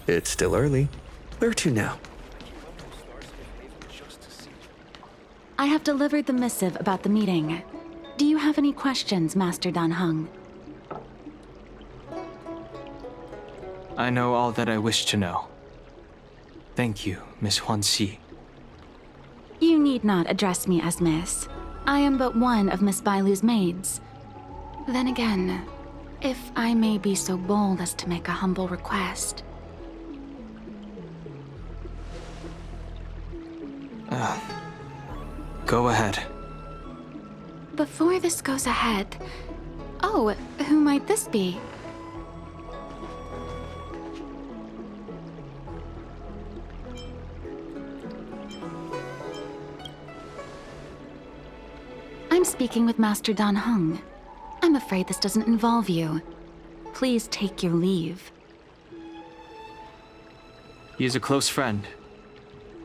It's still early. Where to now? I have delivered the missive about the meeting. Do you have any questions, Master Dan Heng? I know all that I wish to know. Thank you, Miss Huanxi. You need not address me as Miss. I am but one of Miss Bailu's maids. Then again, if I may be so bold as to make a humble request. Go ahead. Before this goes ahead... Oh, who might this be? I'm speaking with Master Dan Heng. I'm afraid this doesn't involve you. Please take your leave. He is a close friend.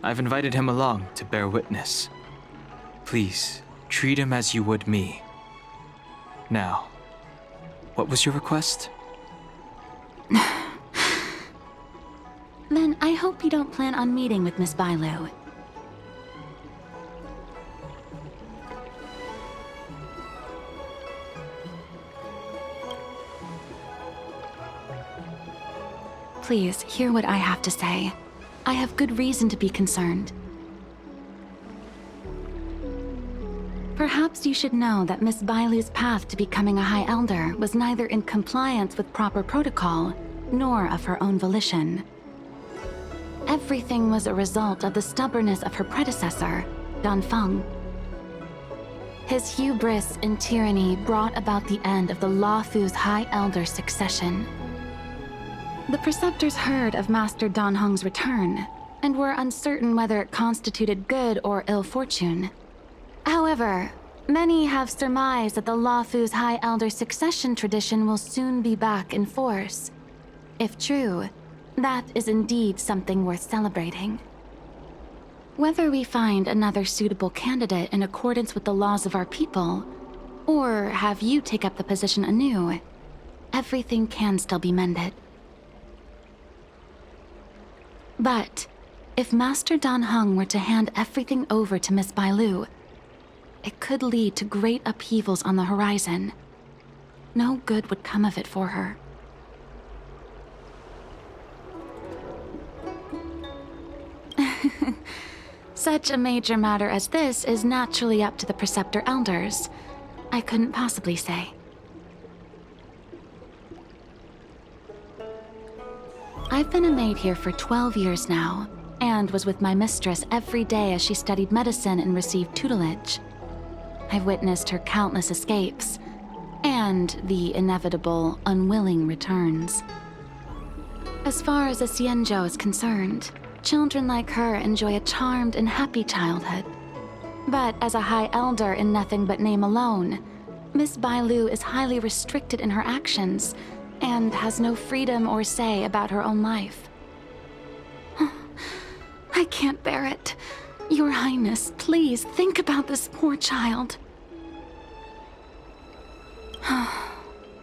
I've invited him along to bear witness. Please, treat him as you would me. Now, what was your request? Then I hope you don't plan on meeting with Miss Bailu. Please, hear what I have to say. I have good reason to be concerned. Perhaps you should know that Miss Bailu's path to becoming a High Elder was neither in compliance with proper protocol, nor of her own volition. Everything was a result of the stubbornness of her predecessor, Dan Feng. His hubris and tyranny brought about the end of the Luofu's High Elder succession. The preceptors heard of Master Dan Heng's return, and were uncertain whether it constituted good or ill fortune. However, many have surmised that the Luofu's High Elder succession tradition will soon be back in force. If true, that is indeed something worth celebrating. Whether we find another suitable candidate in accordance with the laws of our people, or have you take up the position anew, everything can still be mended. But if Master Dan Heng were to hand everything over to Miss Bailu, it could lead to great upheavals on the horizon. No good would come of it for her. Such a major matter as this is naturally up to the Preceptor Elders. I couldn't possibly say. I've been a maid here for 12 years now, and was with my mistress every day as she studied medicine and received tutelage. I've witnessed her countless escapes, and the inevitable, unwilling returns. As far as a Xianzhou is concerned, children like her enjoy a charmed and happy childhood. But as a High Elder in nothing but name alone, Miss Bailu is highly restricted in her actions, and has no freedom or say about her own life. I can't bear it. Your Highness, please think about this poor child.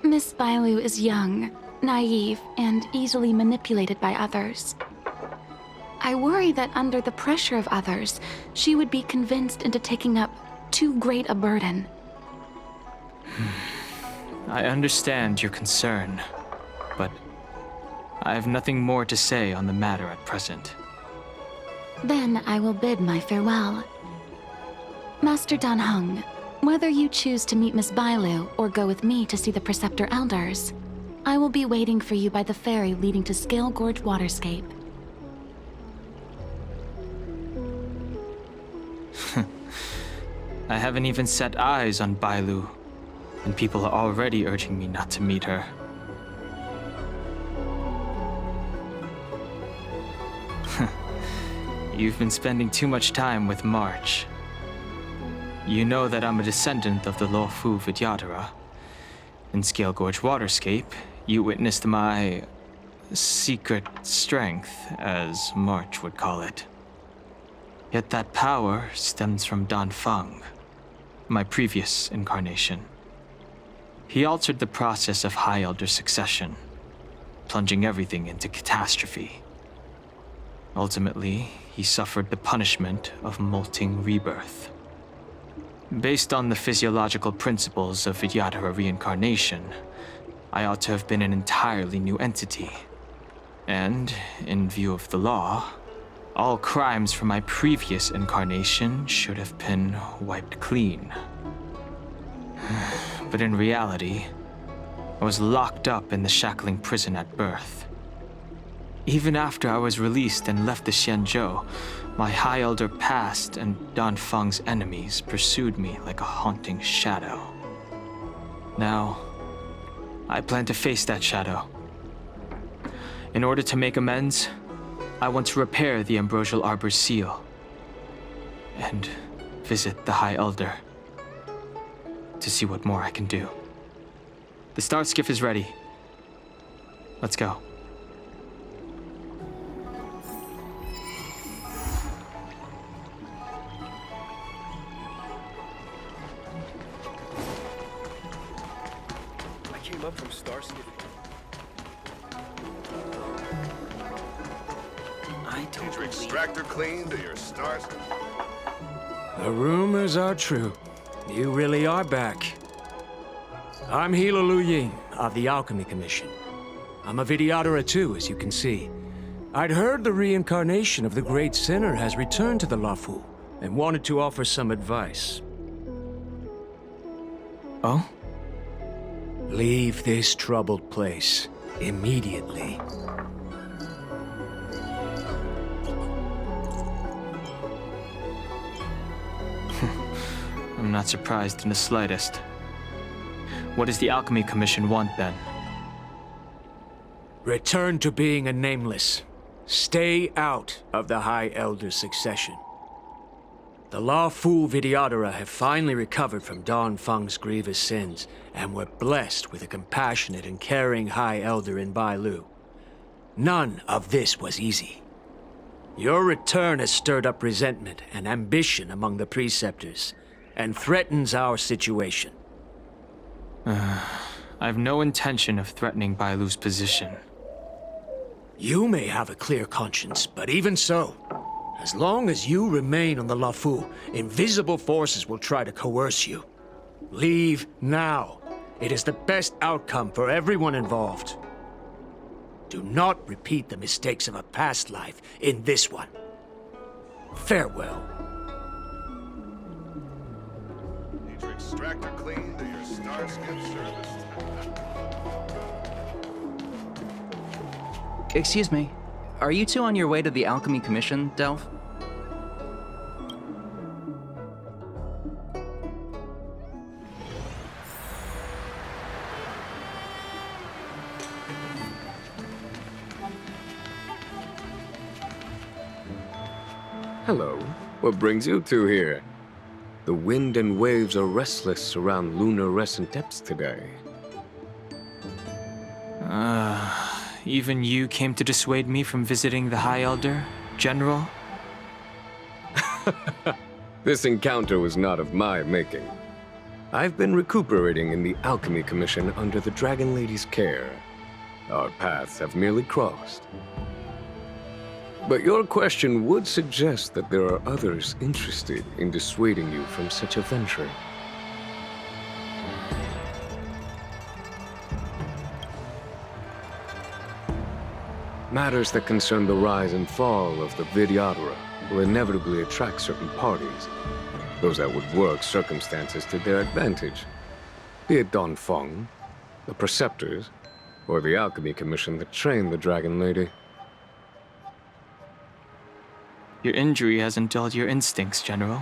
Miss Bailu is young, naive, and easily manipulated by others. I worry that under the pressure of others, she would be convinced into taking up too great a burden. I understand your concern, but I have nothing more to say on the matter at present. Then I will bid my farewell. Master Dan Heng, whether you choose to meet Miss Bailu or go with me to see the Preceptor Elders, I will be waiting for you by the ferry leading to Scale Gorge Waterscape. I haven't even set eyes on Bailu, and people are already urging me not to meet her. You've been spending too much time with March. You know that I'm a descendant of the Luofu Vidyadhara. In Scale Gorge Waterscape, you witnessed my secret strength, as March would call it. Yet that power stems from Dan Feng, my previous incarnation. He altered the process of High Elder succession, plunging everything into catastrophe. Ultimately, he suffered the punishment of molting rebirth. Based on the physiological principles of Vidyadhara reincarnation, I ought to have been an entirely new entity. And, in view of the law, all crimes from my previous incarnation should have been wiped clean. But in reality, I was locked up in the shackling prison at birth. Even after I was released and left the Xianzhou, my High Elder past and Danfeng's enemies pursued me like a haunting shadow. Now, I plan to face that shadow. In order to make amends, I want to repair the Ambrosial Arbor's seal and visit the High Elder to see what more I can do. The Star Skiff is ready. Let's go. I came up from Star Skiff. Did your extractor clean to your Star Skiff? The rumors are true. You really are back. I'm Hila Lu Ying of the Alchemy Commission. I'm a Vidyadhara too, as you can see. I'd heard the reincarnation of the Great Sinner has returned to the Luofu and wanted to offer some advice. Oh? Leave this troubled place immediately. I'm not surprised in the slightest. What does the Alchemy Commission want, then? Return to being a nameless. Stay out of the High Elder's succession. The Luofu Vidyadhara have finally recovered from Danfeng's grievous sins, and were blessed with a compassionate and caring High Elder in Bailu. None of this was easy. Your return has stirred up resentment and ambition among the preceptors, and threatens our situation. I've no intention of threatening Bailu's position. You may have a clear conscience, but even so, as long as you remain on the Luofu, invisible forces will try to coerce you. Leave now. It is the best outcome for everyone involved. Do not repeat the mistakes of a past life in this one. Farewell. Need your extractor clean to your Star Skiff service? Excuse me. Are you two on your way to the Alchemy Commission, Delph? Hello. What brings you two here? The wind and waves are restless around lunar-rescent depths today. Even you came to dissuade me from visiting the High Elder, General? This encounter was not of my making. I've been recuperating in the Alchemy Commission under the Dragon Lady's care. Our paths have merely crossed. But your question would suggest that there are others interested in dissuading you from such a venture. Matters that concern the rise and fall of the Vidyadhara will inevitably attract certain parties, those that would work circumstances to their advantage, be it Danfeng, the Preceptors, or the Alchemy Commission that trained the Dragon Lady. Your injury hasn't dulled your instincts, General.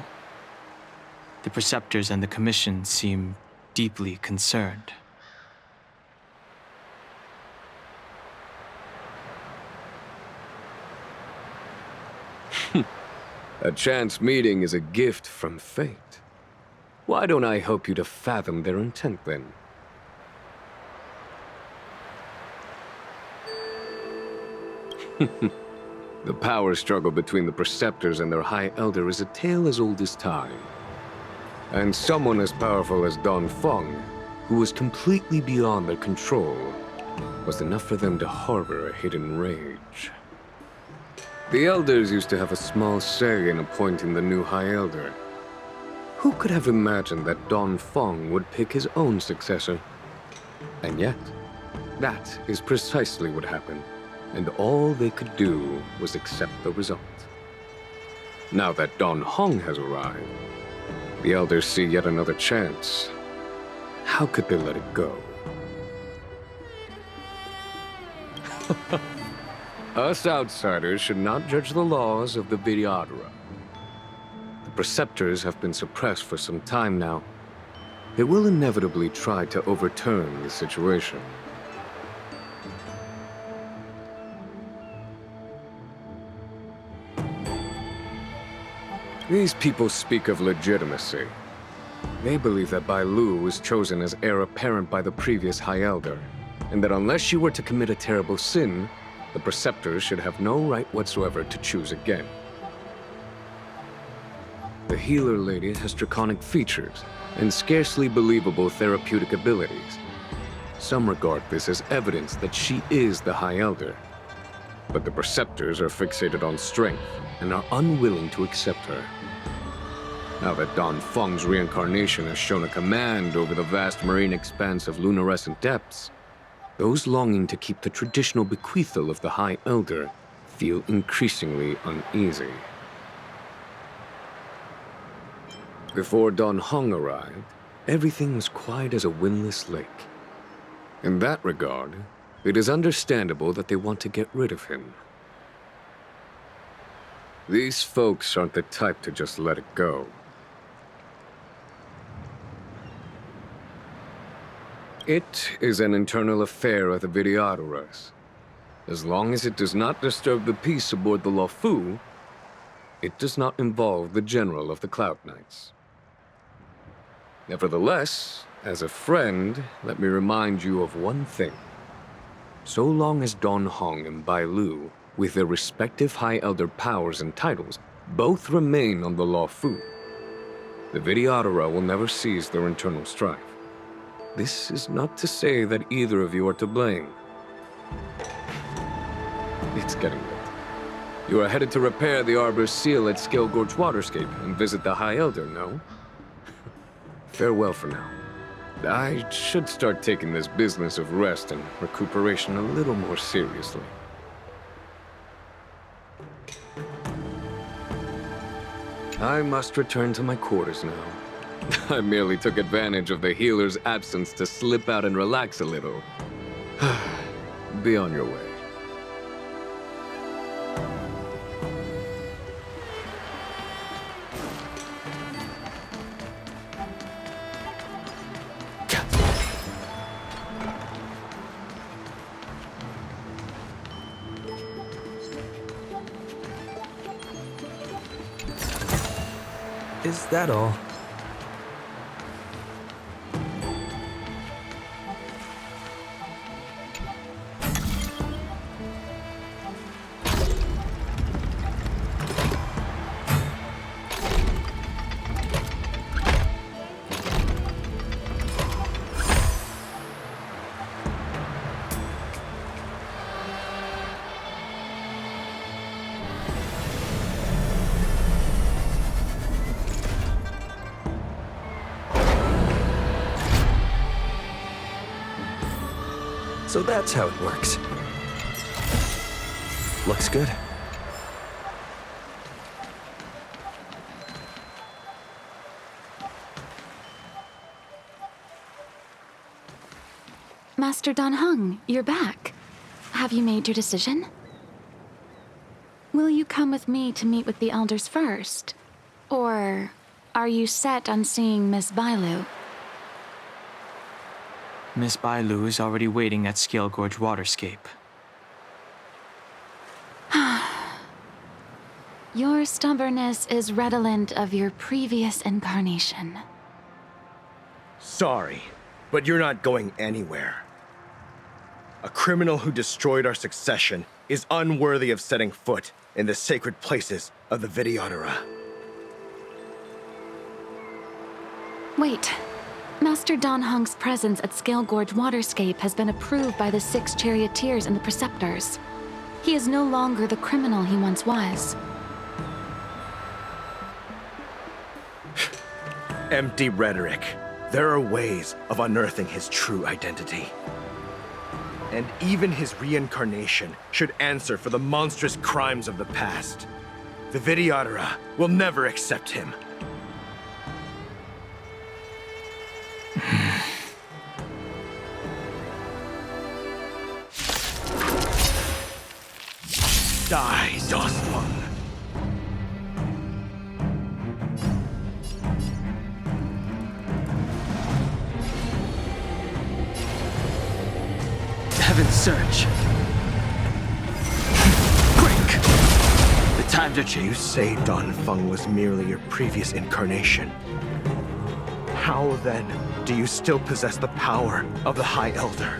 The Preceptors and the Commission seem deeply concerned. A chance meeting is a gift from fate. Why don't I help you to fathom their intent, then? The power struggle between the Preceptors and their High Elder is a tale as old as time. And someone as powerful as Danfeng, who was completely beyond their control, was enough for them to harbor a hidden rage. The Elders used to have a small say in appointing the new High Elder. Who could have imagined that Don Fong would pick his own successor? And yet, that is precisely what happened, and all they could do was accept the result. Now that Don Hong has arrived, the Elders see yet another chance. How could they let it go? Us outsiders should not judge the laws of the Vidyadhara. The Preceptors have been suppressed for some time now. They will inevitably try to overturn the situation. These people speak of legitimacy. They believe that Bai Lu was chosen as heir apparent by the previous High Elder, and that unless she were to commit a terrible sin, the Preceptors should have no right whatsoever to choose again. The Healer Lady has draconic features and scarcely believable therapeutic abilities. Some regard this as evidence that she is the High Elder. But the Preceptors are fixated on strength and are unwilling to accept her. Now that Don Feng's reincarnation has shown a command over the vast marine expanse of luminescent depths, those longing to keep the traditional bequeathal of the High Elder feel increasingly uneasy. Before Don Hong arrived, everything was quiet as a windless lake. In that regard, it is understandable that they want to get rid of him. These folks aren't the type to just let it go. It is an internal affair of the Vidyadharas. As long as it does not disturb the peace aboard the Luofu, it does not involve the General of the Cloud Knights. Nevertheless, as a friend, let me remind you of one thing. So long as Don Hong and Bai Lu, with their respective High Elder powers and titles, both remain on the Luofu, the Vidyadhara will never cease their internal strife. This is not to say that either of you are to blame. It's getting late. You are headed to repair the Arbor's seal at Scale Gorge Waterscape and visit the High Elder, no? Farewell for now. I should start taking this business of rest and recuperation a little more seriously. I must return to my quarters now. I merely took advantage of the healer's absence to slip out and relax a little. Be on your way. Is that all? So that's how it works. Looks good. Master Don Hung, you're back. Have you made your decision? Will you come with me to meet with the elders first? Or are you set on seeing Miss Bailu? Miss Bailu is already waiting at Scale Gorge Waterscape. Your stubbornness is redolent of your previous incarnation. Sorry, but you're not going anywhere. A criminal who destroyed our succession is unworthy of setting foot in the sacred places of the Vidyadhara. Wait. Master Don Hung's presence at Scale Gorge Waterscape has been approved by the 6 charioteers and the Preceptors. He is no longer the criminal he once was. Empty rhetoric. There are ways of unearthing his true identity. And even his reincarnation should answer for the monstrous crimes of the past. The Vidyadhara will never accept him. Die, Dosfung. Heaven's Search. Break! The times are You changed. say Dongfeng was merely your previous incarnation. How then do you still possess the power of the High Elder?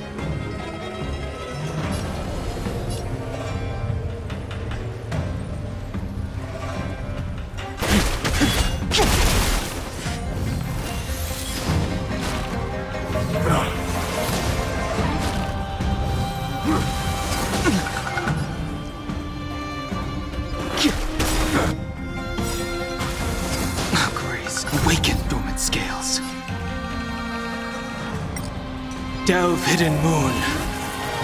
Grace, awaken dormant scales. Delve hidden moon.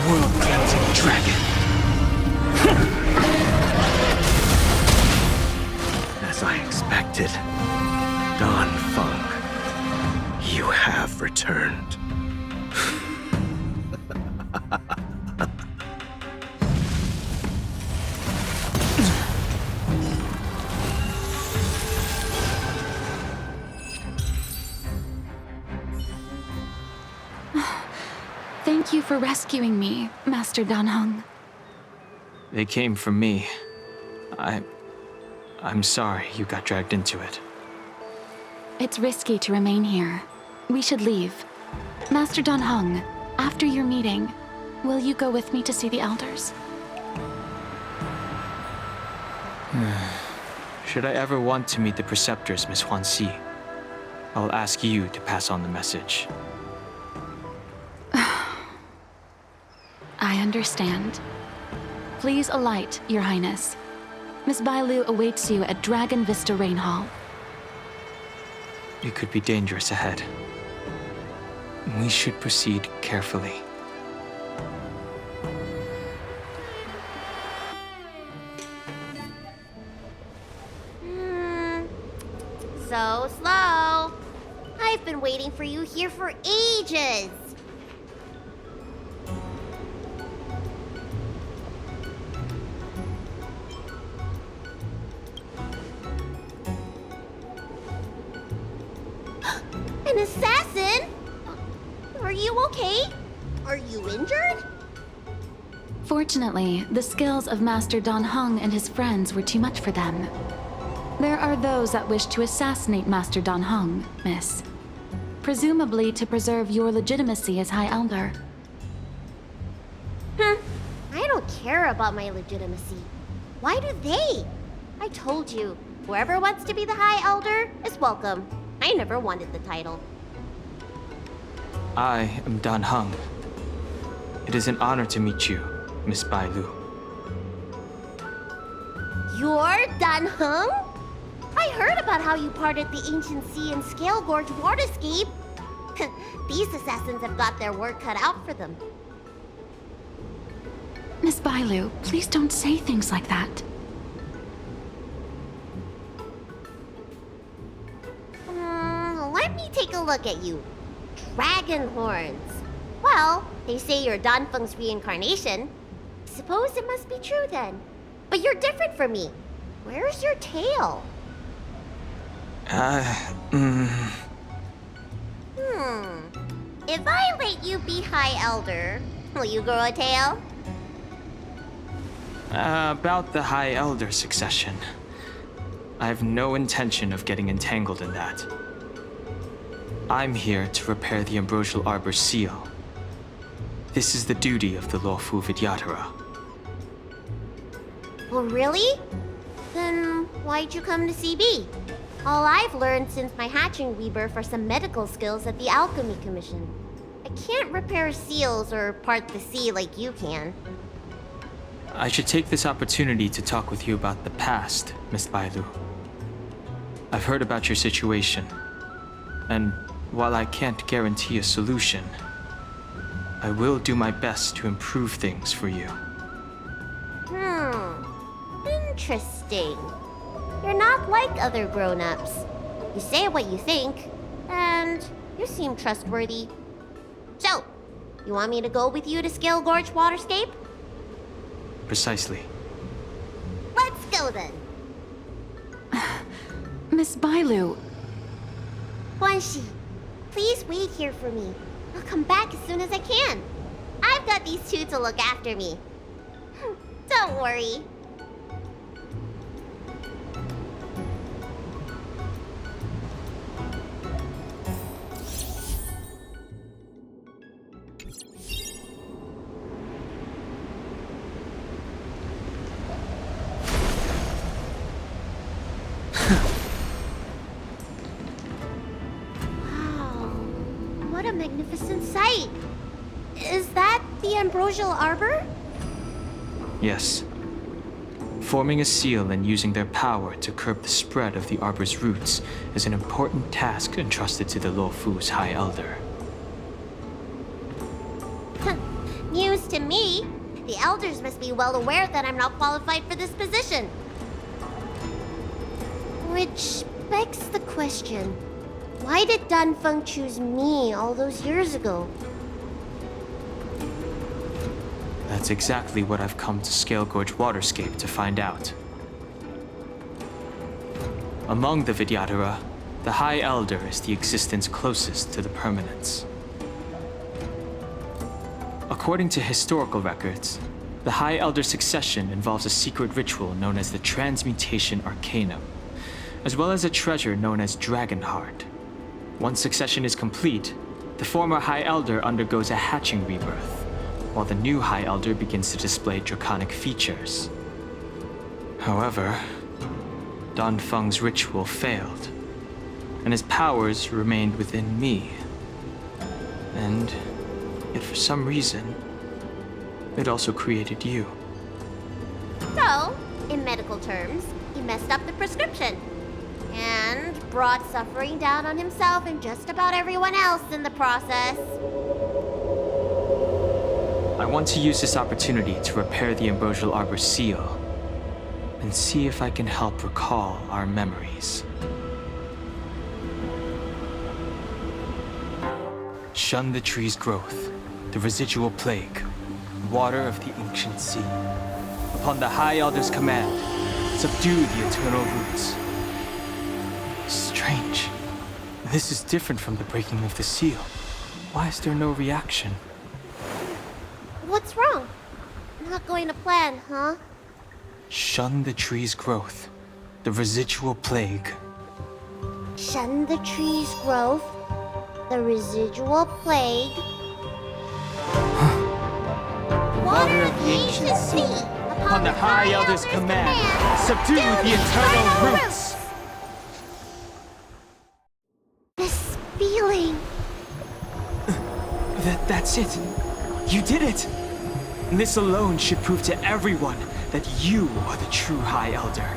World cleansing dragon. As I expected, Dongfeng, you have returned. Thank you for rescuing me, Master Danheng. They came for me. I'm sorry you got dragged into it. It's risky to remain here. We should leave. Master Danheng, after your meeting, will you go with me to see the elders? Should I ever want to meet the preceptors, Miss Huanxi, I'll ask you to pass on the message. I understand. Please alight, Your Highness. Miss Bailu awaits you at Dragon Vista Rain Hall. It could be dangerous ahead. We should proceed carefully. So slow. I've been waiting for you here for ages. An assassin? Are you okay? Are you injured? Fortunately, the skills of Master Danheng and his friends were too much for them. There are those that wish to assassinate Master Danheng, Miss. Presumably to preserve your legitimacy as High Elder. I don't care about my legitimacy. Why do they? I told you, whoever wants to be the High Elder is welcome. I never wanted the title. I am Danheng. It is an honor to meet you, Miss Bailu. You're Danheng? I heard about how you parted the ancient sea and Scale Gorge waterscape. These assassins have got their work cut out for them. Miss Bailu, please don't say things like that. Let me take a look at you. Dragon horns. Well, they say you're Danfeng's reincarnation. Suppose it must be true then. But you're different from me. Where's your tail? If I let you be High Elder, will you grow a tail? About the High Elder succession. I have no intention of getting entangled in that. I'm here to repair the Ambrosial Arbor's seal. This is the duty of the lawful Vidyadhara. Well, really? Then why'd you come to CB? All I've learned since my hatching rebirth are some medical skills at the Alchemy Commission. I can't repair seals or part the sea like you can. I should take this opportunity to talk with you about the past, Miss Bailu. I've heard about your situation, and while I can't guarantee a solution, I will do my best to improve things for you. Interesting. You're not like other grown-ups. You say what you think, and you seem trustworthy. So, you want me to go with you to Scale Gorge Waterscape? Precisely. Let's go then. Miss Bailu, Guanxi, please wait here for me. I'll come back as soon as I can. I've got these two to look after me. Don't worry. What a magnificent sight! Is that the Ambrosial Arbor? Yes. Forming a seal and using their power to curb the spread of the Arbor's roots is an important task entrusted to the Luofu's High Elder. News to me. The elders must be well aware that I'm not qualified for this position. Which begs the question, why did Danfeng choose me all those years ago? That's exactly what I've come to Scale Gorge Waterscape to find out. Among the Vidyadhara, the High Elder is the existence closest to the permanence. According to historical records, the High Elder succession involves a secret ritual known as the Transmutation Arcanum, as well as a treasure known as Dragonheart. Once succession is complete, the former High Elder undergoes a hatching rebirth, while the new High Elder begins to display draconic features. However, Danfeng's ritual failed, and his powers remained within me. And yet for some reason, it also created you. So, in medical terms, he messed up the prescription. And brought suffering down on himself and just about everyone else in the process. I want to use this opportunity to repair the Ambrosial Arbor seal and see if I can help recall our memories. Shun the tree's growth, the residual plague, water of the ancient sea. Upon the High Elder's command, subdue the eternal roots. Strange. This is different from the breaking of the seal. Why is there no reaction? What's wrong? Not going to plan, huh? Shun the tree's growth, the residual plague. Shun the tree's growth, the residual plague. Water of the ancient sea, upon the High Elder's command, subdue the eternal roots! This feeling. That's it. You did it! This alone should prove to everyone that you are the true High Elder.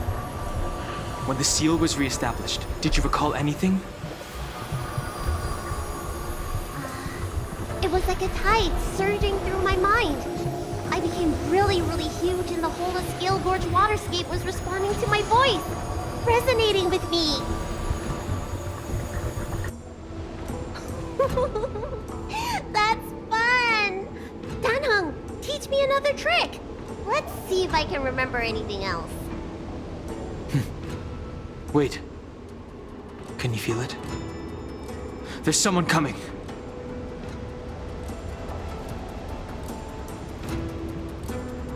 When the seal was reestablished, did you recall anything? It was like a tide surging through my mind. I became really, really huge, and the whole of Scale Gorge Waterscape was responding to my voice, resonating with me. That's fun! Danheng, teach me another trick. Let's see if I can remember anything else. Wait. Can you feel it? There's someone coming.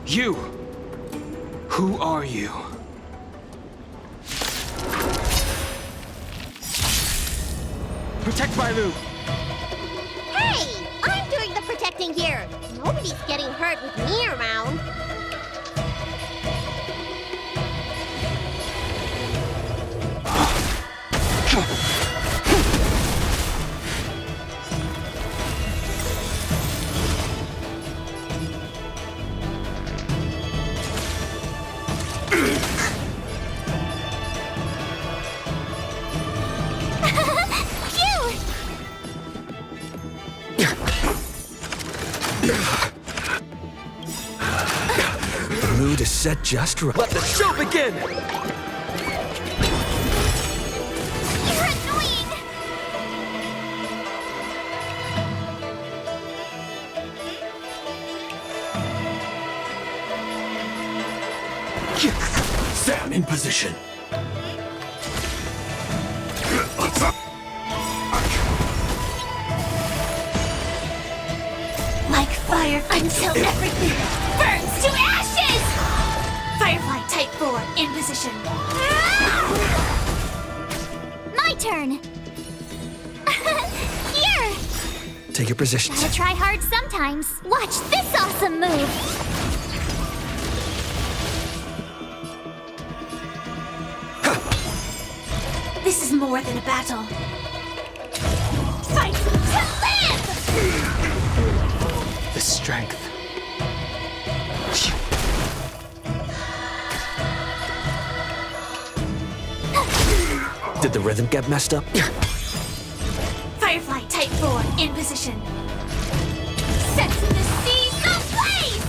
You! Who are you? Protect Bailu! Hey! I'm doing the protecting here! Nobody's getting hurt with me around. The mood is set just right. Let the show begin! You're annoying! Sam in position. Like fire until everything burns to ashes! Firefly Type 4 in position. My turn! Here! Take your positions. Gotta try hard sometimes. Watch this awesome move! This is more than a battle. Fight to live! The strength. Did the rhythm get messed up? Firefly Type 4 in position. Setting the seas ablaze!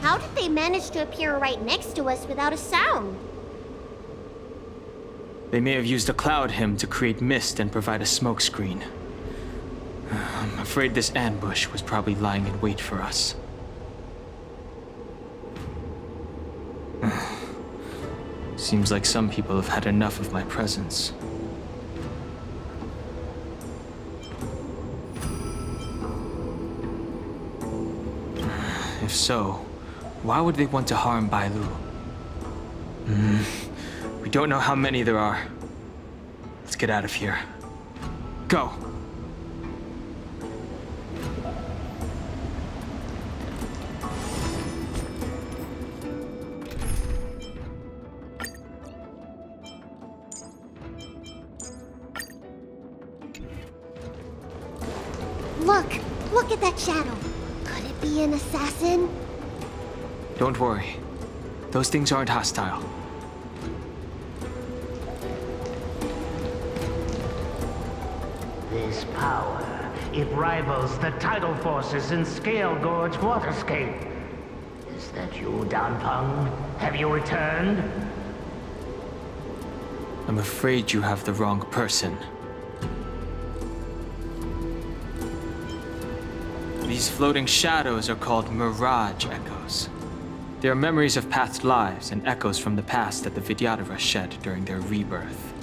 How did they manage to appear right next to us without a sound? They may have used a cloud hymn to create mist and provide a smokescreen. I'm afraid this ambush was probably lying in wait for us. Seems like some people have had enough of my presence. If so, why would they want to harm Bailu? We don't know how many there are. Let's get out of here. Go! Look at that shadow. Could it be an assassin? Don't worry. Those things aren't hostile. This power, it rivals the tidal forces in Scale Gorge Waterscape. Is that you, Danpeng? Have you returned? I'm afraid you have the wrong person. These floating shadows are called Mirage Echoes. They are memories of past lives and echoes from the past that the Vidyadhara shed during their rebirth.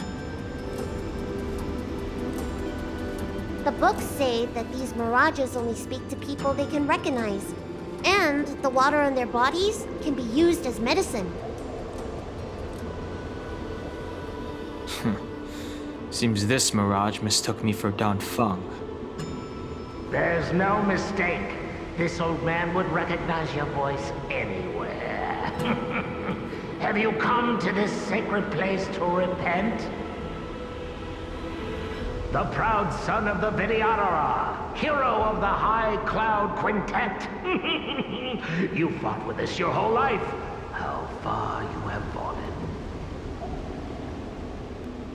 The books say that these mirages only speak to people they can recognize. And the water on their bodies can be used as medicine. Seems this mirage mistook me for Danfeng. There's no mistake. This old man would recognize your voice anywhere. Have you come to this sacred place to repent? The proud son of the Vidyadhara, hero of the High Cloud Quintet. You fought with us your whole life. How far you have fallen.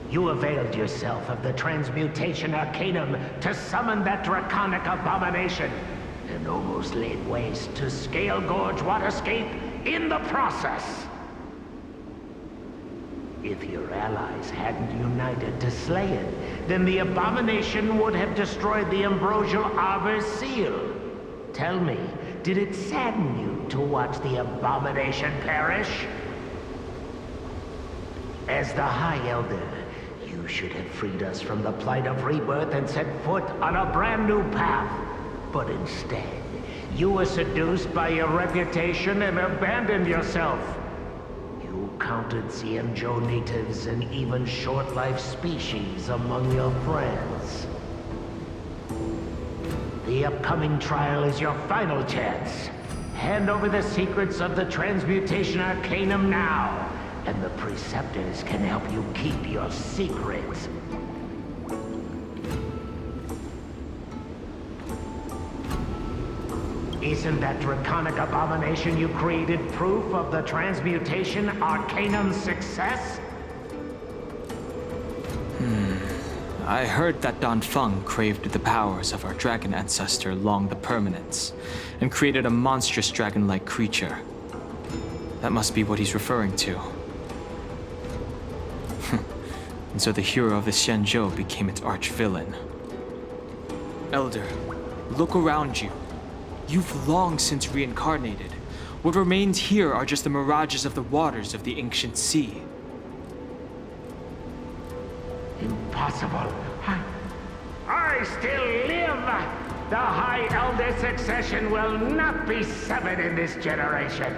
You availed yourself of the Transmutation Arcanum to summon that draconic abomination, and almost laid waste to Scale Gorge Waterscape in the process. If your allies hadn't united to slay it, then the abomination would have destroyed the Ambrosial Arbor's seal. Tell me, did it sadden you to watch the abomination perish? As the High Elder, you should have freed us from the plight of rebirth and set foot on a brand new path. But instead, you were seduced by your reputation and abandoned yourself. You counted Xianzhou natives and even short-life species among your friends. The upcoming trial is your final chance. Hand over the secrets of the Transmutation Arcanum now, and the Preceptors can help you keep your secrets. Isn't that draconic abomination you created proof of the Transmutation Arcanum's success? I heard that Don Feng craved the powers of our dragon ancestor Long the Permanence, and created a monstrous dragon-like creature. That must be what he's referring to. And so the hero of the Xianzhou became its arch-villain. Elder, look around you. You've long since reincarnated. What remains here are just the mirages of the waters of the ancient sea. Impossible. I still live! The High Elder succession will not be severed in this generation.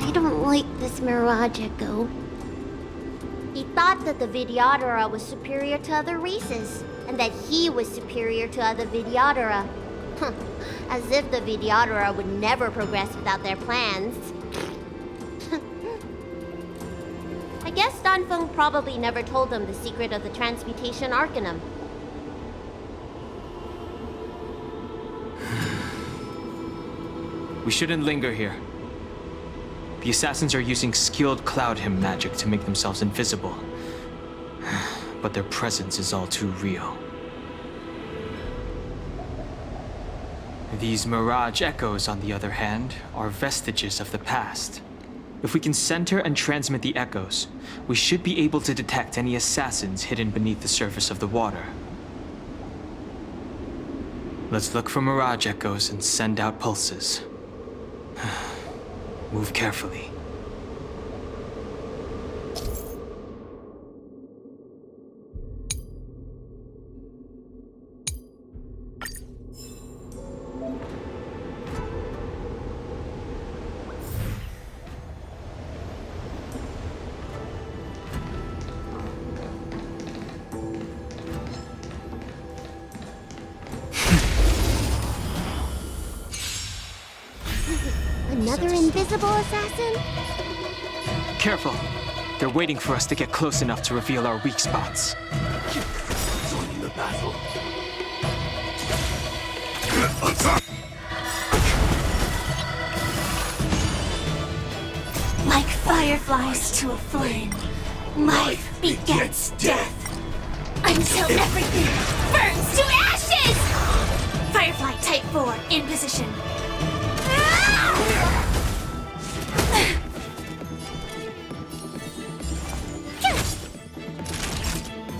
I don't like this Mirage Echo. He thought that the Vidyadhara was superior to other races, and that he was superior to other Vidyadhara. As if the Vidyadhara would never progress without their plans. I guess Danfeng probably never told them the secret of the transmutation arcanum. We shouldn't linger here. The assassins are using skilled cloud hymn magic to make themselves invisible. But their presence is all too real. These mirage echoes, on the other hand, are vestiges of the past. If we can center and transmit the echoes, we should be able to detect any assassins hidden beneath the surface of the water. Let's look for mirage echoes and send out pulses. Move carefully. Another invisible assassin? Careful. They're waiting for us to get close enough to reveal our weak spots. Joining the battle. Like fireflies to a flame, life begets death. Until everything burns to ashes! Firefly Type 4 in position.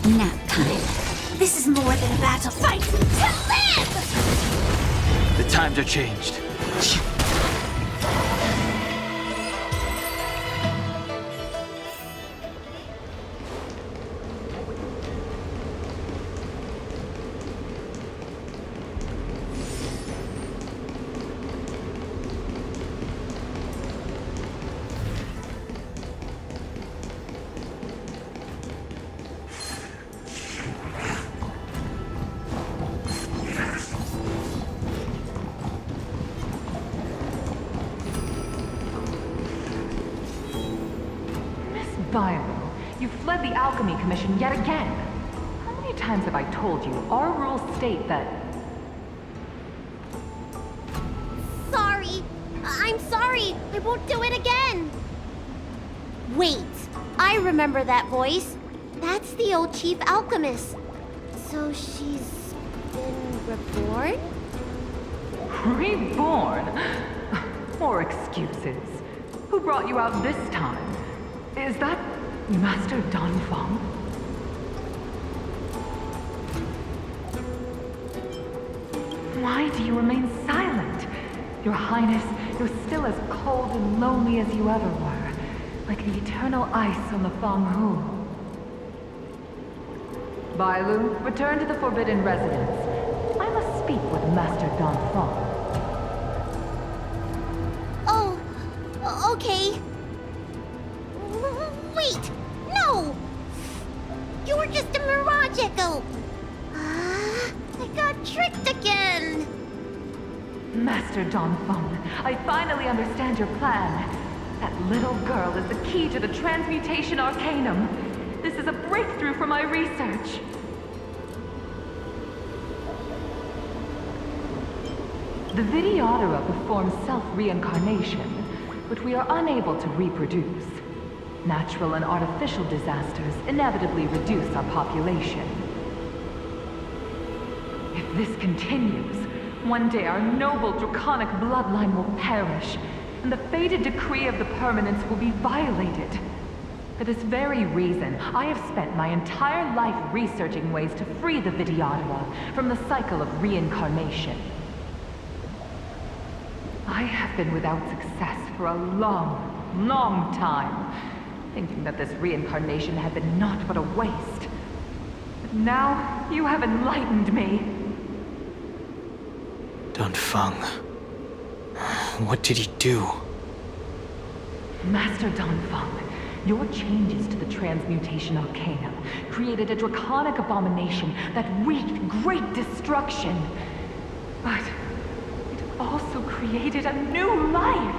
Nap time. This is more than a battle fight to live! The times are changed. Viro, you fled the Alchemy Commission yet again. How many times have I told you? Our rules state that... Sorry. I'm sorry. I won't do it again. Wait. I remember that voice. That's the old chief alchemist. So she's been reborn? Reborn? More excuses. Who brought you out this time? Is that Master Danfeng? Why do you remain silent? Your Highness, you're still as cold and lonely as you ever were, like the eternal ice on the Fanghu. Bailu, return to the Forbidden Residence. I must speak with Master Danfeng. Oh, okay. Wait! No! You were just a Mirage Echo! I got tricked again! Master Danfeng, I finally understand your plan. That little girl is the key to the transmutation arcanum. This is a breakthrough for my research. The Vidyadhara perform self-reincarnation, but we are unable to reproduce. Natural and artificial disasters inevitably reduce our population. If this continues, one day our noble draconic bloodline will perish, and the fated decree of the permanence will be violated. For this very reason, I have spent my entire life researching ways to free the Vidyadhara from the cycle of reincarnation. I have been without success for a long time, thinking that this reincarnation had been naught but a waste. But now, you have enlightened me. Danfeng. What did he do? Master Danfeng, your changes to the Transmutation Arcanum created a draconic abomination that wreaked great destruction. But it also created a new life.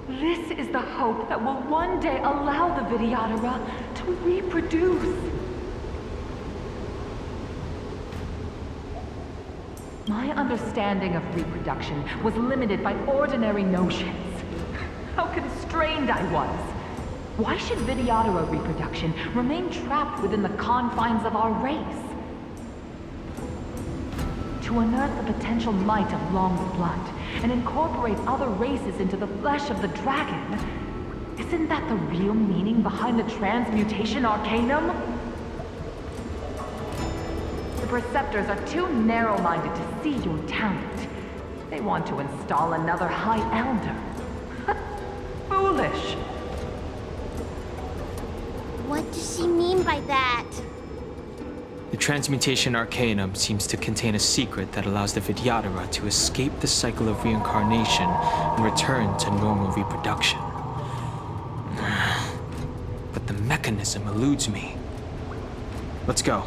This is the hope that will one day allow the Vidyadhara to reproduce. My understanding of reproduction was limited by ordinary notions. How constrained I was. Why should Vidyadhara reproduction remain trapped within the confines of our race? To unearth the potential might of Long's blood and incorporate other races into the flesh of the dragon, isn't that the real meaning behind the Transmutation Arcanum? The Preceptors are too narrow-minded to see your talent. They want to install another High Elder. Foolish. What does she mean by that? The Transmutation Arcanum seems to contain a secret that allows the Vidyadhara to escape the cycle of reincarnation and return to normal reproduction. But the mechanism eludes me. Let's go.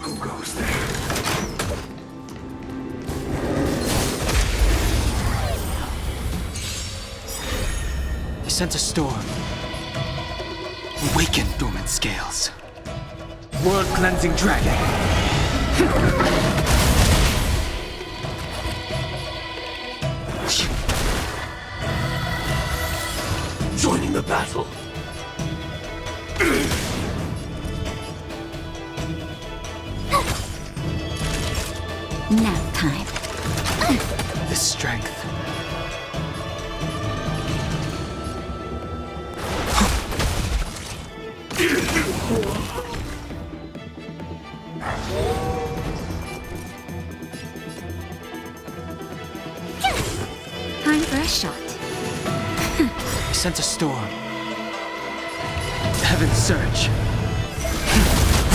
Who goes there? He sent a storm. Awaken dormant scales. World-cleansing dragon. Joining the battle. Nap time. This strength. Time for a shot. He sent a storm. Heaven surge.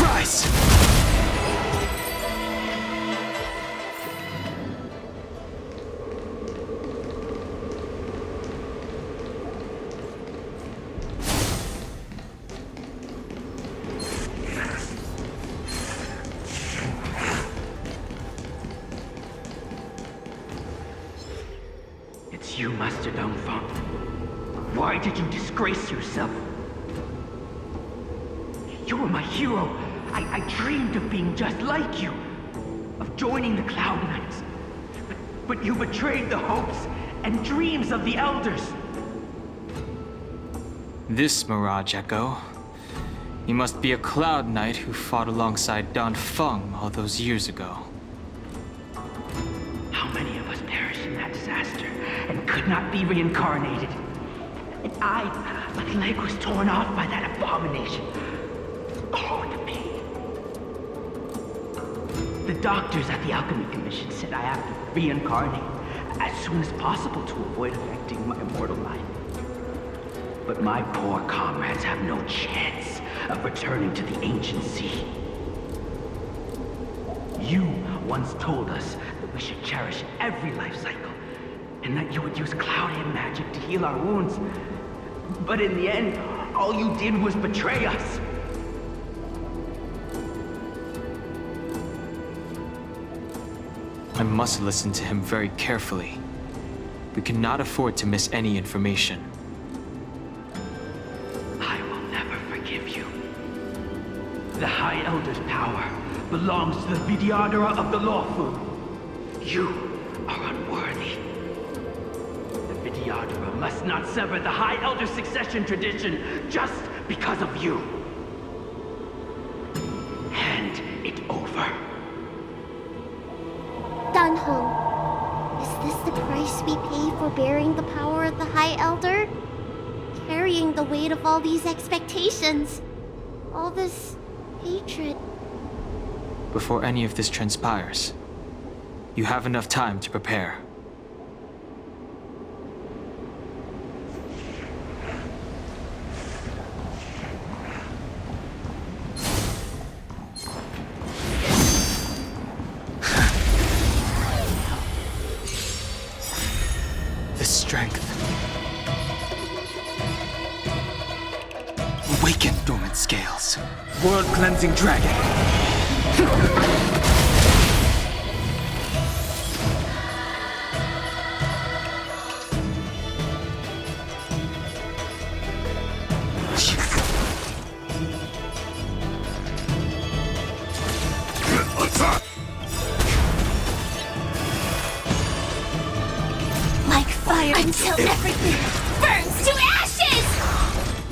Rise! It's you, Master Danfeng. Why did you disgrace yourself? You were my hero. I dreamed of being just like you. Of joining the Cloud Knights. But you betrayed the hopes and dreams of the Elders. This Mirage Echo. He must be a Cloud Knight who fought alongside Danfeng all those years ago. How many of us perished in that disaster and could not be reincarnated? And my leg was torn off by that abomination. Oh, the pain. The doctors at the Alchemy Commission said I have to reincarnate as soon as possible to avoid affecting my immortal life. But my poor comrades have no chance of returning to the ancient sea. You once told us that we should cherish every life cycle, and that you would use cloud-head magic to heal our wounds. But in the end, all you did was betray us. I must listen to him very carefully. We cannot afford to miss any information. I will never forgive you. High Elder's power belongs to the Vidyadhara of the Lawful. You are unworthy. The Vidyadhara must not sever the High Elder succession tradition just because of you. Hand it over. Dunhong, is this the price we pay for bearing the power of the High Elder? Carrying the weight of all these expectations. All this hatred. Before any of this transpires, you have enough time to prepare. The strength. Awaken, dormant scales. World-cleansing dragon. Like fire until everything burns to ashes!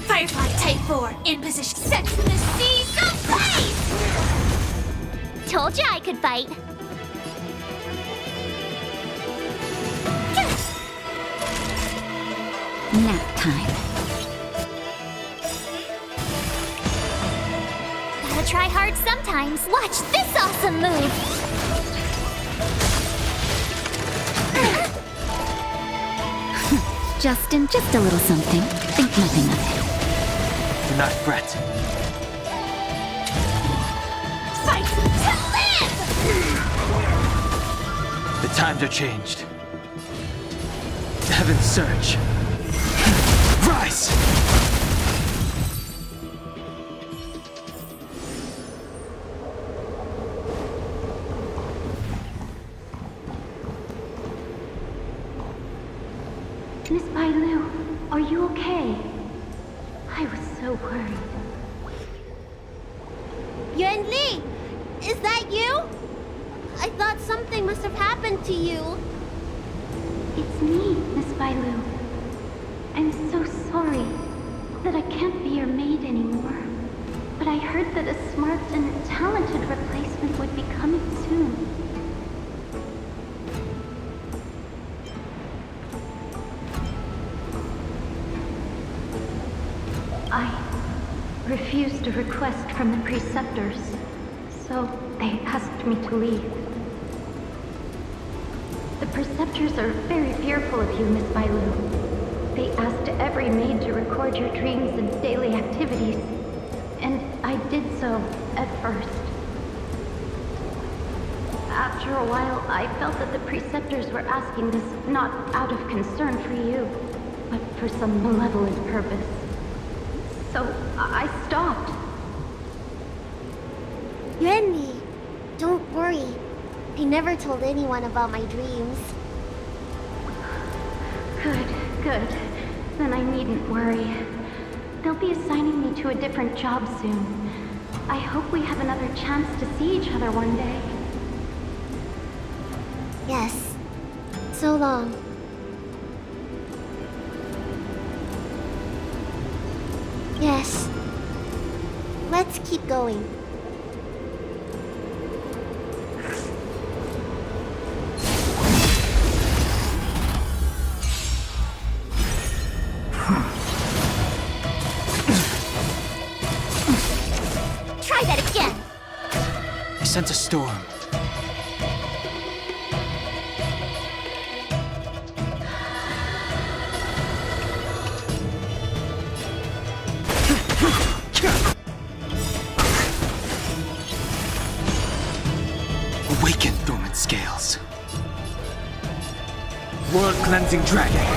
Firefly Type 4 in position. Sets the seas ablaze! Told you I could fight. Nap time. Gotta try hard sometimes. Watch this awesome move! Just a little something. Think nothing of it. Do not fret. Fight to live! The times are changed. The heavens surge. Rise! Miss Bailu, are you okay? I was so worried. Yuan Li! Is that you? I thought something must have happened to you. It's me, Miss Bailu. I'm so sorry that I can't be your maid anymore. But I heard that a smart and talented replacement would be coming soon. I refused a request from the preceptors, so they asked me to leave. The preceptors are very fearful of you, Miss Bailu. They asked every maid to record your dreams and daily activities, and I did so at first. After a while, I felt that the preceptors were asking this not out of concern for you, but for some malevolent purpose. So I stopped. Yuan Li, don't worry. I never told anyone about my dreams. Good. Then I needn't worry. They'll be assigning me to a different job soon. I hope we have another chance to see each other one day. Yes. So long. Yes. Let's keep going. Try that again. I sense a storm. Awaken, dormant scales. World-cleansing dragon.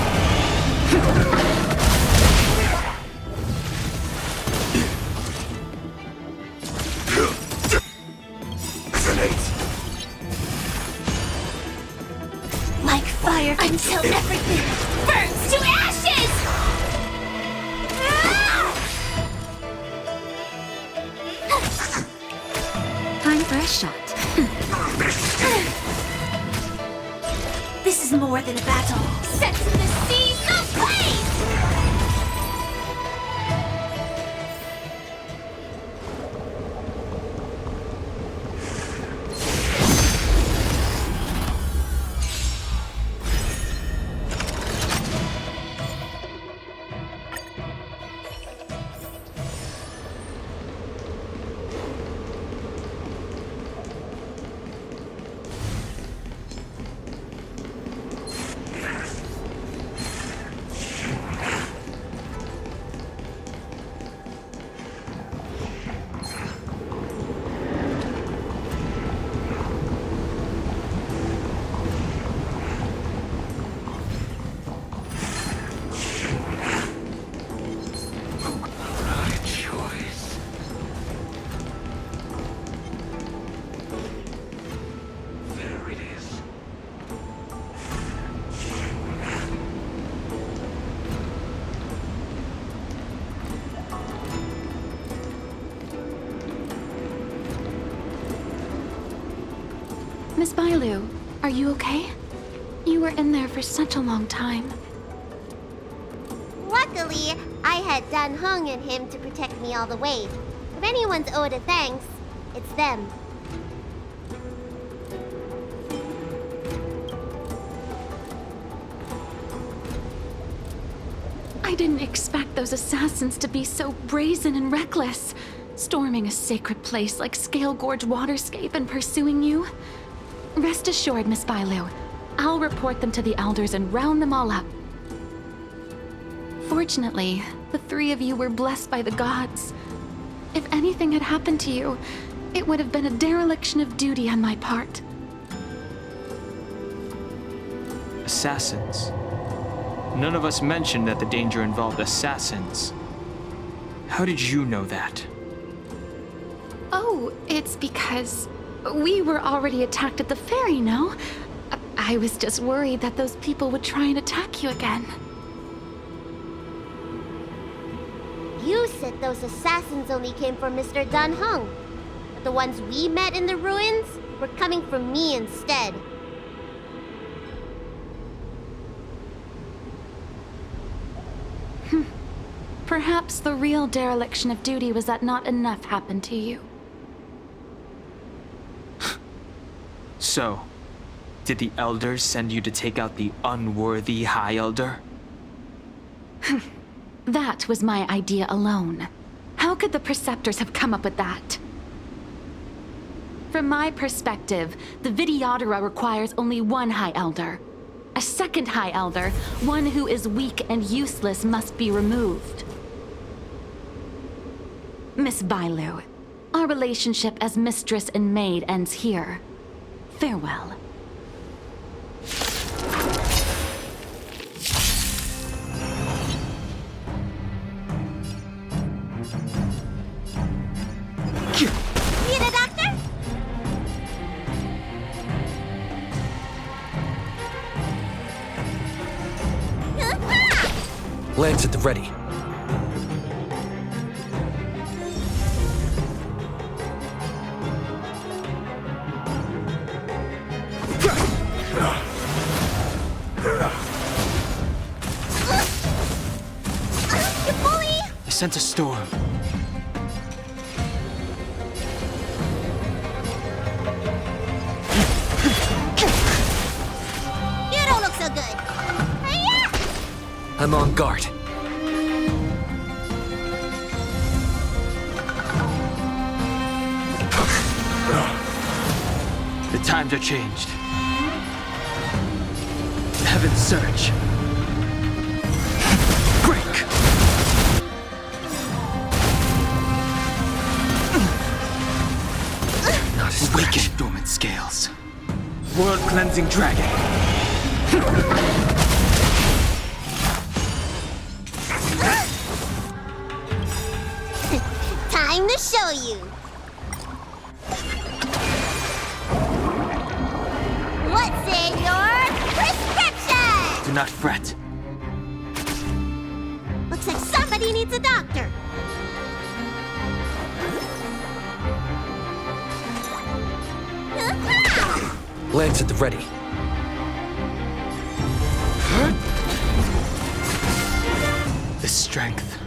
Like fire until everything burns to ashes! best shot. This is more than a battle. Sets in the seas of blaze! Miss Bailu, are you okay? You were in there for such a long time. Luckily, I had Dan Heng and him to protect me all the way. If anyone's owed a thanks, it's them. I didn't expect those assassins to be so brazen and reckless, storming a sacred place like Scale Gorge Waterscape and pursuing you. Rest assured, Miss Bailu, I'll report them to the elders and round them all up. Fortunately, the three of you were blessed by the gods. If anything had happened to you, it would have been a dereliction of duty on my part. Assassins. None of us mentioned that the danger involved assassins. How did you know that? Oh, it's because we were already attacked at the ferry, no? I was just worried that those people would try and attack you again. You said those assassins only came from Mr. Dan Heng. But the ones we met in the ruins were coming from me instead. Perhaps the real dereliction of duty was that not enough happened to you. So, did the elders send you to take out the unworthy High Elder? That was my idea alone. How could the Preceptors have come up with that? From my perspective, the Videodora requires only one High Elder. A second High Elder, one who is weak and useless, must be removed. Miss Bailu, our relationship as mistress and maid ends here. Farewell. Need a doctor? Lance at the ready. You bully! I sent a storm. You don't look so good. Hiya! I'm on guard. The times are changed. Heaven's surge. Break! Not as weakened dormant scales. World-cleansing dragon. Time to show you. What's in your prescription? Do not fret. Looks like somebody needs a doctor. Lance at the ready. The strength.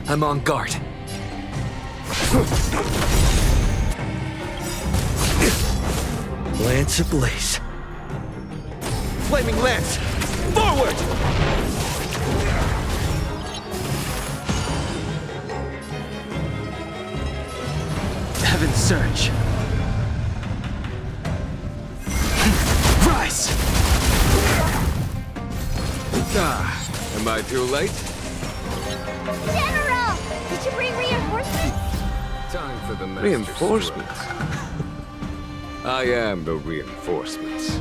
I'm on guard. Lance ablaze. Flaming Lance! Forward! Heaven's Surge. Rise! Ah, am I too late? General! Did you bring reinforcements? Time for the reinforcements. I am the reinforcements.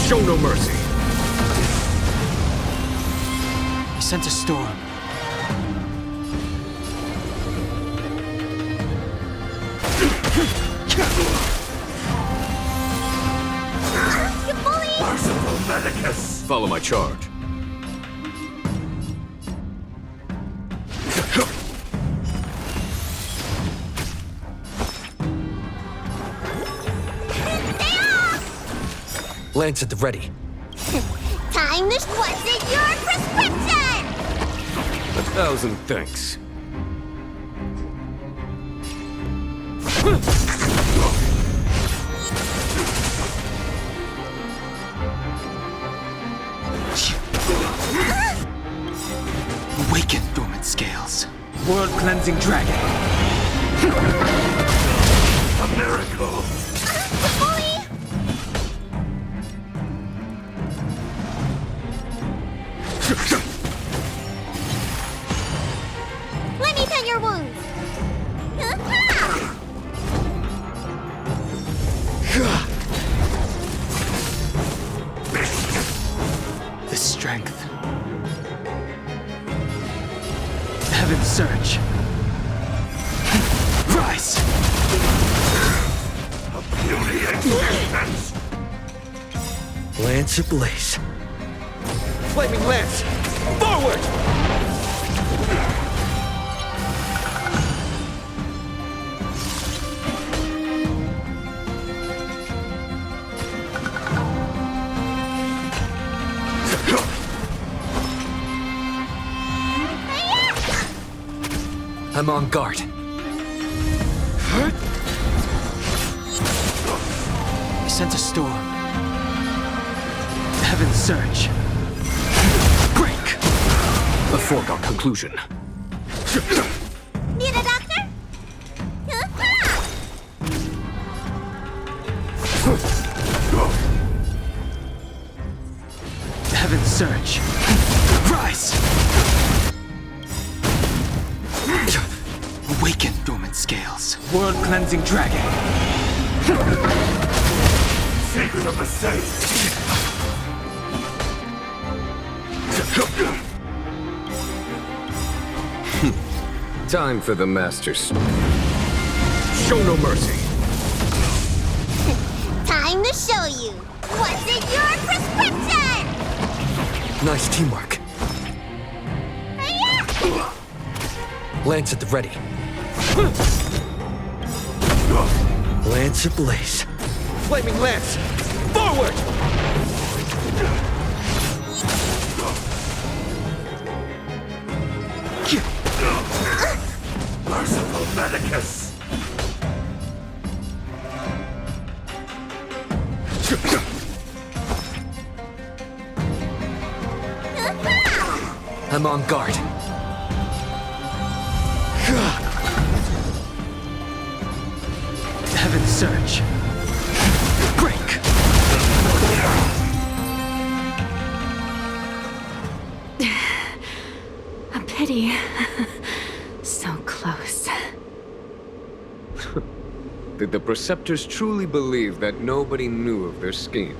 Show no mercy. He sent a storm. You bully! Merciful Medicus! Follow my charge. Lance at the ready. Time to what's in your prescription? 1,000 thanks. Awaken, dormant scales. World-cleansing dragon. A miracle! Bully! Let me tend your wounds. The strength. Heaven's Surge. Rise! A beauty existence! Lance ablaze. Flaming Lance! Forward! I'm on guard. He sent a storm. Heaven's Surge. Break! A foregone conclusion. Need a doctor? Heaven's Surge. Rise! Awaken, dormant scales. World-cleansing dragon. Secret of the safe! Time for the Master's. Show no mercy. Time to show you what's in your prescription! Nice teamwork. Lance at the ready. Lance ablaze. Flaming Lance! Forward! Merciful Medicus! I'm on guard. Heaven's Surge. Break! A pity. So close. Did the Preceptors truly believe that nobody knew of their scheme?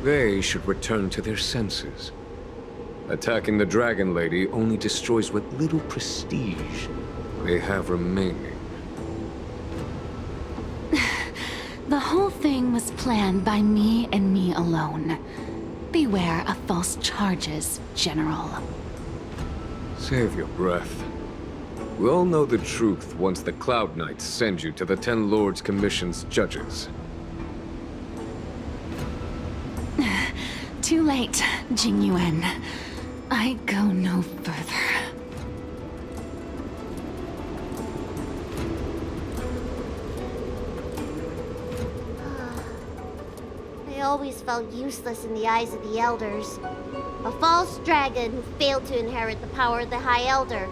They should return to their senses. Attacking the Dragon Lady only destroys what little prestige they have remaining. The whole thing was planned by me and me alone. Beware of false charges, General. Save your breath. We all know the truth once the Cloud Knights send you to the Ten Lords Commission's judges. Too late, Jing Yuan. I go no further. I always felt useless in the eyes of the Elders. A false dragon who failed to inherit the power of the High Elder.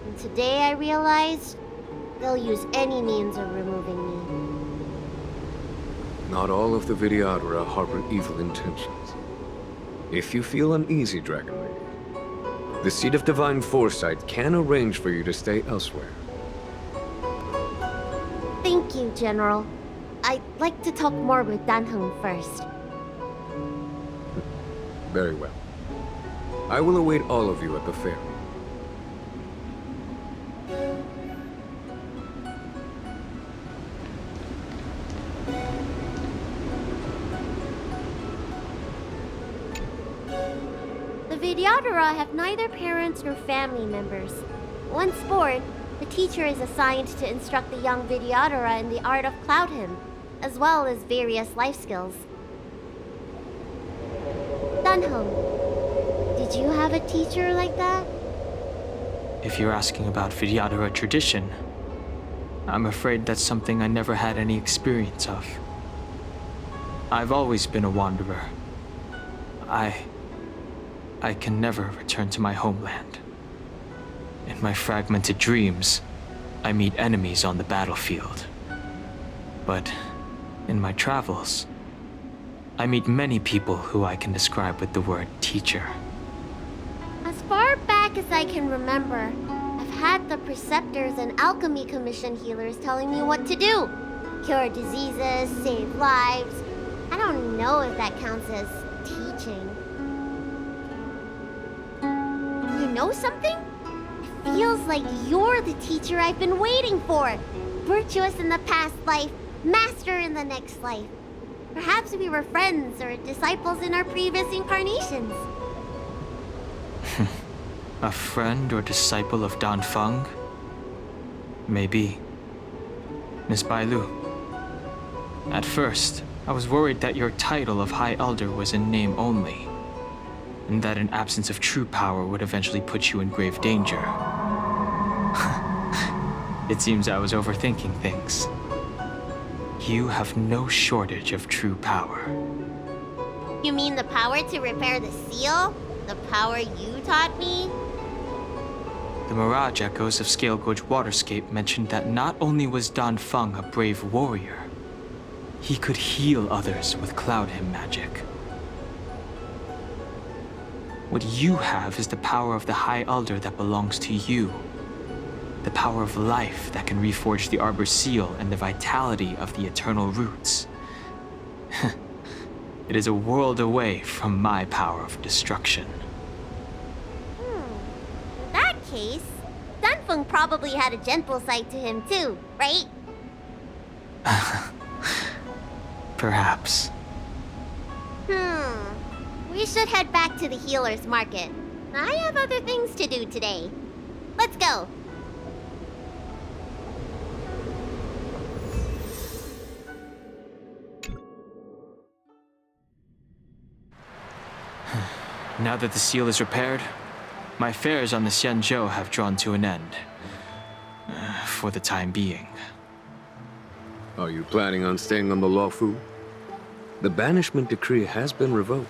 And today I realized they'll use any means of removing me. Not all of the Vidyadhara harbor evil intentions. If you feel uneasy, Dragon Lady, the Seat of Divine Foresight can arrange for you to stay elsewhere. Thank you, General. I'd like to talk more with Danheng first. Very well. I will await all of you at the fair. The Vidyadhara have neither parents nor family members. Once born, the teacher is assigned to instruct the young Vidyadhara in the art of Cloud Hymn, as well as various life skills. Dunham, did you have a teacher like that? If you're asking about Vidyadhara tradition, I'm afraid that's something I never had any experience of. I've always been a wanderer. I can never return to my homeland. In my fragmented dreams, I meet enemies on the battlefield. But in my travels, I meet many people who I can describe with the word teacher. As far back as I can remember, I've had the preceptors and alchemy commission healers telling me what to do. Cure diseases, save lives. I don't know if that counts as teaching. You know something? It feels like you're the teacher I've been waiting for. Virtuous in the past life, master in the next life. Perhaps we were friends or disciples in our previous incarnations. A friend or disciple of Dan Feng? Maybe. Miss Bailu. At first, I was worried that your title of High Elder was in name only, and that an absence of true power would eventually put you in grave danger. It seems I was overthinking things. You have no shortage of true power. You mean the power to repair the seal? The power you taught me? The Mirage Echoes of Scale Gorge Waterscape mentioned that not only was Dan Feng a brave warrior, he could heal others with Cloud Hymn magic. What you have is the power of the High Elder that belongs to you. The power of life that can reforge the Arbor Seal and the vitality of the Eternal Roots. It is a world away from my power of destruction. In that case, Dunfeng probably had a gentle side to him too, right? Perhaps. We should head back to the healer's market. I have other things to do today. Let's go. Now that the seal is repaired, my affairs on the Xianzhou have drawn to an end. For the time being. Are you planning on staying on the Luofu? The banishment decree has been revoked,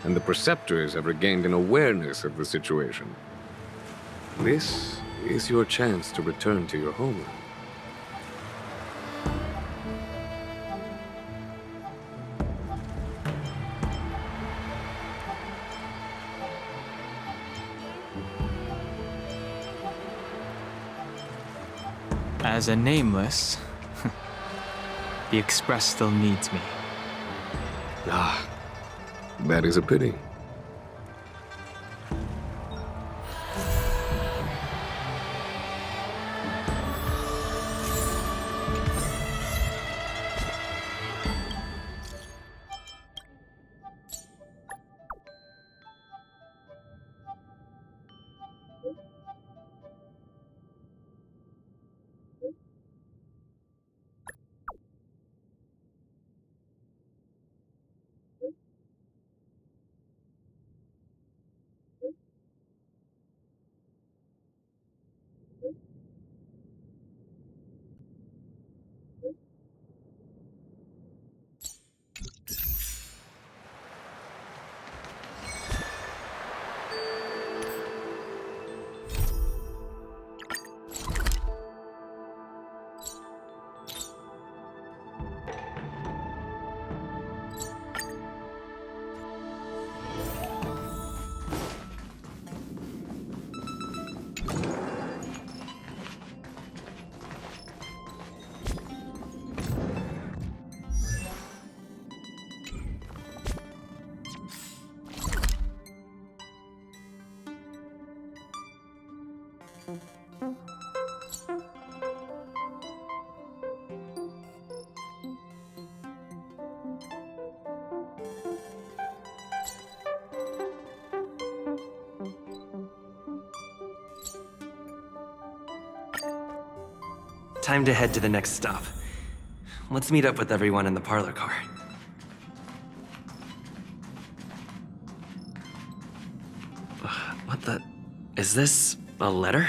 and the preceptors have regained an awareness of the situation. This is your chance to return to your homeland. As a nameless, the Express still needs me. Ah, that is a pity. time to head to the next stop. Let's meet up with everyone in the parlor car. What the... Is this a letter?